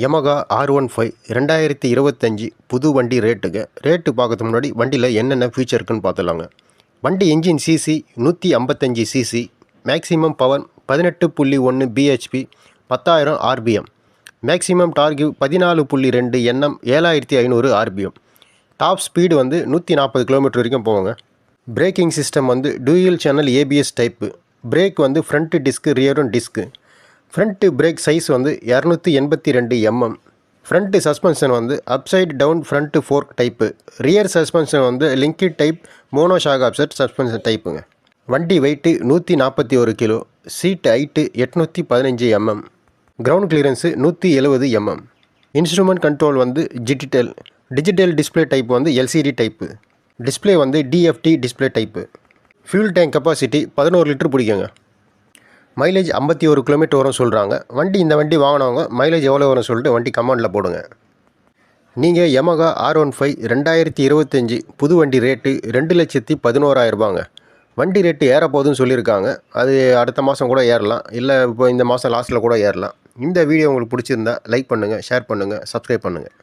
Yamaha R15 2025 புது வண்டி rate பார்க்கறதுக்கு முன்னாடி வண்டியில் என்னென்ன ஃபீச்சர் இருக்குன்னு பார்த்துலாங்க. வண்டி engine CC 155 CC, maximum power 18.1 BHP, 10,000 RPM, maximum torque 14.2 Nm, 7500 RPM, top speed 140 kilometre வரைக்கும் போவாங்க. Braking system dual channel ABS type. Brake front disc, ரியரும் disc. Front brake size 282 mm. Front suspension upside down front fork type. Rear suspension linked type mono shock upset suspension டைப்புங்க. வண்டி weight 141 கிலோ. Seat height 815 mm. Ground clearance 170 mm. Instrument control digital display type LCD type. Display TFT display type. Fuel tank capacity 11 litre பிடிக்குங்க. Mileage 51 kilometre வரும் சொல்கிறாங்க. இந்த வண்டி வாங்கினவங்க mileage எவ்வளோ வரும் சொல்லிட்டு வண்டி கமெண்டில் போடுங்க. நீங்கள் Yamaha R15 2025 புது வண்டி ரேட்டு 2,11,000 ரூபாங்க. வண்டி ரேட்டு ஏறப்போகுதுன்னு சொல்லியிருக்காங்க. அது அடுத்த மாதம் கூட ஏறலாம், இல்லை இப்போ இந்த மாதம் லாஸ்ட்டில் கூட ஏறலாம். இந்த வீடியோ உங்களுக்கு பிடிச்சிருந்தா லைக் பண்ணுங்கள், ஷேர் பண்ணுங்கள், சப்ஸ்கிரைப் பண்ணுங்கள்.